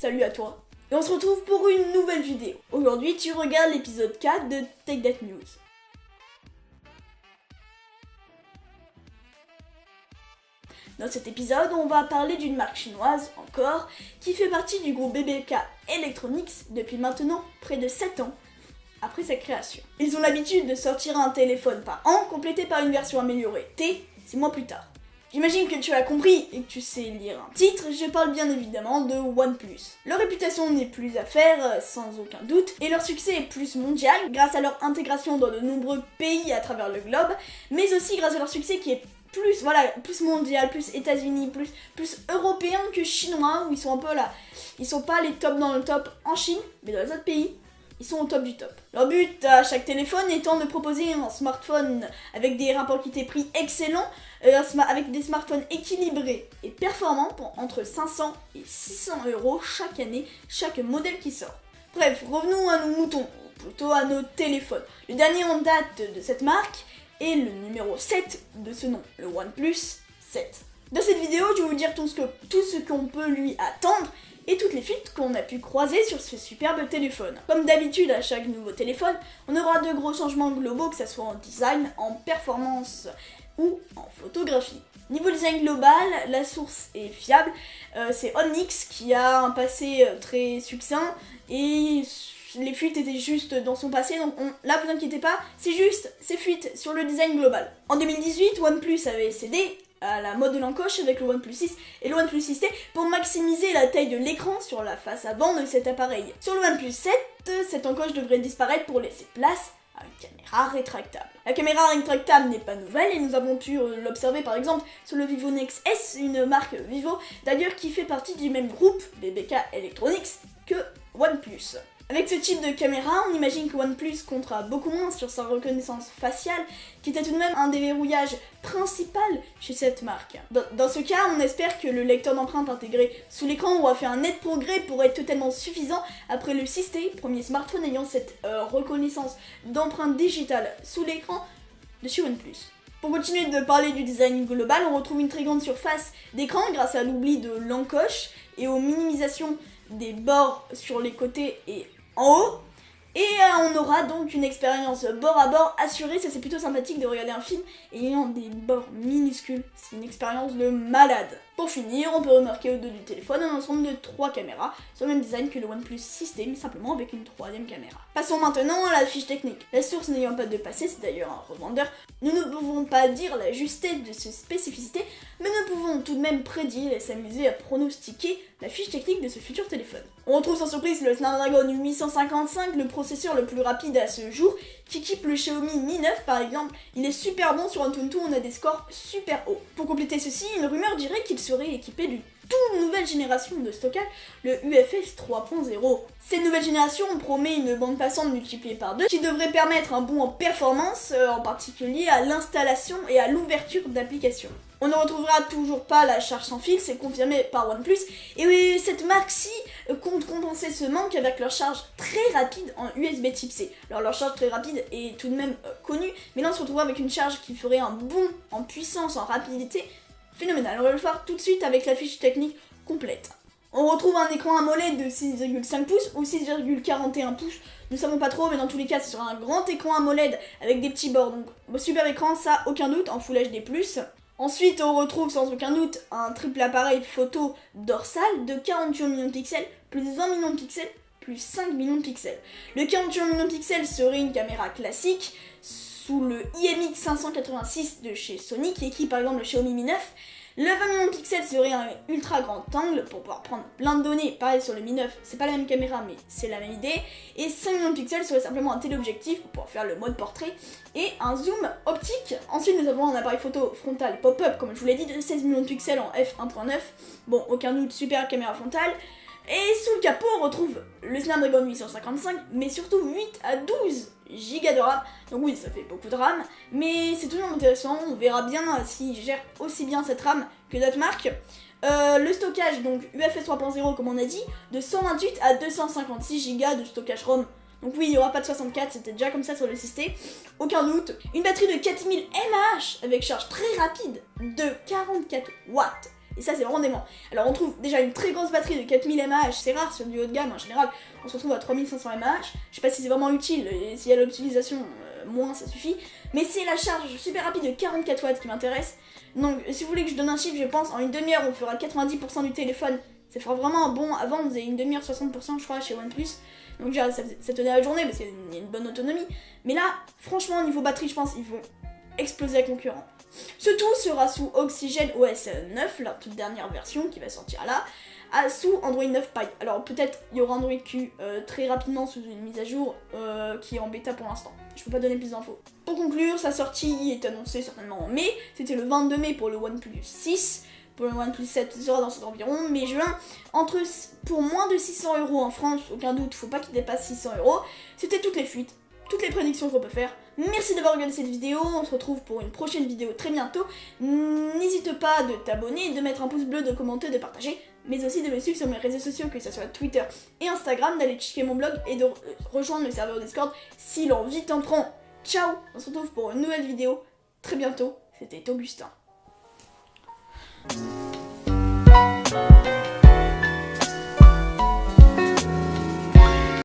Salut à toi, et on se retrouve pour une nouvelle vidéo. Aujourd'hui, tu regardes l'épisode 4 de Tech That News. Dans cet épisode, on va parler d'une marque chinoise, encore, qui fait partie du groupe BBK Electronics depuis maintenant près de 7 ans après sa création. Ils ont l'habitude de sortir un téléphone par an, complété par une version améliorée T 6 mois plus tard. J'imagine que tu as compris et que tu sais lire un titre, je parle bien évidemment de OnePlus. Leur réputation n'est plus à faire, sans aucun doute, et leur succès est plus mondial grâce à leur intégration dans de nombreux pays à travers le globe, mais aussi grâce à leur succès qui est plus mondial, plus États-Unis, plus européen que chinois, où ils sont un peu là. Ils sont pas les tops dans le top en Chine, mais dans les autres pays, ils sont au top du top. Leur but à chaque téléphone étant de proposer un smartphone avec des rapports qualité-prix excellents, avec des smartphones équilibrés et performants pour entre 500 et 600 € chaque année, chaque modèle qui sort. Bref, revenons à nos moutons, ou plutôt à nos téléphones. Le dernier en date de cette marque est le numéro 7 de ce nom, le OnePlus 7. Dans cette vidéo, je vais vous dire tout ce qu'on peut lui attendre et toutes les fuites qu'on a pu croiser sur ce superbe téléphone. Comme d'habitude à chaque nouveau téléphone, on aura de gros changements globaux, que ce soit en design, en performance ou en photographie. Niveau design global, la source est fiable, c'est Onyx qui a un passé très succinct et les fuites étaient juste dans son passé, donc là vous inquiétez pas, c'est juste ces fuites sur le design global. En 2018, OnePlus avait cédé à la mode de l'encoche avec le OnePlus 6 et le OnePlus 6T pour maximiser la taille de l'écran sur la face avant de cet appareil. Sur le OnePlus 7, cette encoche devrait disparaître pour laisser place à une caméra rétractable. La caméra rétractable n'est pas nouvelle et nous avons pu l'observer par exemple sur le Vivo Nex S, une marque Vivo d'ailleurs qui fait partie du même groupe BBK Electronics que OnePlus. Avec ce type de caméra, on imagine que OnePlus comptera beaucoup moins sur sa reconnaissance faciale, qui était tout de même un des verrouillages principaux chez cette marque. Dans ce cas, on espère que le lecteur d'empreintes intégré sous l'écran aura fait un net progrès pour être totalement suffisant après le 6T, premier smartphone ayant cette reconnaissance d'empreinte digitale sous l'écran de chez OnePlus. Pour continuer de parler du design global, on retrouve une très grande surface d'écran grâce à l'oubli de l'encoche et aux minimisations des bords sur les côtés et en haut, et on aura donc une expérience bord à bord assurée. Ça c'est plutôt sympathique de regarder un film ayant des bords minuscules, c'est une expérience de malade. Pour finir, on peut remarquer au dos du téléphone un ensemble de 3 caméras, sur le même design que le OnePlus 6T, mais simplement avec une 3e caméra. Passons maintenant à la fiche technique. La source n'ayant pas de passé, c'est d'ailleurs un revendeur, nous ne pouvons pas dire la justesse de ces spécificités, mais nous pouvons tout de même prédire et s'amuser à pronostiquer la fiche technique de ce futur téléphone. On retrouve sans surprise le Snapdragon 855, le processeur le plus rapide à ce jour, qui équipe le Xiaomi Mi 9 par exemple. Il est super bon sur AnTuTu, on a des scores super hauts. Pour compléter ceci, une rumeur dirait qu'il serait équipé d'une toute nouvelle génération de stockage, le UFS 3.0. Cette nouvelle génération promet une bande passante multipliée par 2 qui devrait permettre un bond en performance, en particulier à l'installation et à l'ouverture d'applications. On ne retrouvera toujours pas la charge sans fil, c'est confirmé par OnePlus, et oui, cette marque-ci compte compenser ce manque avec leur charge très rapide en USB Type C. Alors leur charge très rapide est tout de même connue, mais là on se retrouve avec une charge qui ferait un bond en puissance, en rapidité, phénoménal. On va le faire tout de suite avec la fiche technique complète. On retrouve un écran AMOLED de 6,5 pouces ou 6,41 pouces, nous ne savons pas trop, mais dans tous les cas, ce sera un grand écran AMOLED avec des petits bords, donc super écran, ça aucun doute, en Full HD+. Ensuite, on retrouve sans aucun doute un triple appareil photo dorsal de 48 millions de pixels, plus 20 millions de pixels, plus 5 millions de pixels. Le 48 millions de pixels serait une caméra classique sous le IMX 586 de chez Sony, qui équipe par exemple le Xiaomi Mi 9. Le 20 millions de pixels serait un ultra grand angle pour pouvoir prendre plein de données. Pareil sur le Mi 9, c'est pas la même caméra mais c'est la même idée. Et 5 millions de pixels serait simplement un téléobjectif pour pouvoir faire le mode portrait et un zoom optique. Ensuite nous avons un appareil photo frontal pop-up comme je vous l'ai dit de 16 millions de pixels en f1.9. Bon, aucun doute, super caméra frontale. Et sous le capot, on retrouve le Snapdragon 855, mais surtout 8 à 12 Go de RAM. Donc oui, ça fait beaucoup de RAM, mais c'est toujours intéressant. On verra bien s'il gère aussi bien cette RAM que d'autres marques. Le stockage, donc UFS 3.0 comme on a dit, de 128 à 256 Go de stockage ROM. Donc oui, il n'y aura pas de 64, c'était déjà comme ça sur le 6T, aucun doute. Une batterie de 4000 mAh avec charge très rapide de 44 watts Et ça, c'est vraiment dément. Alors, on trouve déjà une très grosse batterie de 4000 mAh. C'est rare sur du haut de gamme. En général, on se retrouve à 3500 mAh. Je sais pas si c'est vraiment utile. Et s'il y a l'optimisation, moins, ça suffit. Mais c'est la charge super rapide de 44 watts qui m'intéresse. Donc, si vous voulez que je donne un chiffre, je pense en une demi-heure, on fera 90% du téléphone. Ça fera vraiment un bon. Avant, on faisait une demi-heure 60%, je crois, chez OnePlus. Donc, déjà, ça tenait la journée parce qu'il y a une bonne autonomie. Mais là, franchement, niveau batterie, je pense qu'ils vont exploser la concurrence. Ce tout sera sous Oxygen OS 9, la toute dernière version qui va sortir là, sous Android 9 Pie. Alors peut-être il y aura Android Q très rapidement sous une mise à jour qui est en bêta pour l'instant. Je peux pas donner plus d'infos. Pour conclure, sa sortie est annoncée certainement en mai. C'était le 22 mai pour le OnePlus 6. Pour le OnePlus 7, ce sera dans cet environ mai-juin. Pour moins de 600 € en France, aucun doute, faut pas qu'il dépasse 600 €. C'était toutes les fuites, toutes les prédictions qu'on peut faire. Merci d'avoir regardé cette vidéo, on se retrouve pour une prochaine vidéo très bientôt. N'hésite pas de t'abonner, de mettre un pouce bleu, de commenter, de partager, mais aussi de me suivre sur mes réseaux sociaux, que ce soit Twitter et Instagram, d'aller checker mon blog et de rejoindre le serveur Discord si l'envie t'en prend. Ciao, on se retrouve pour une nouvelle vidéo très bientôt. C'était Augustin.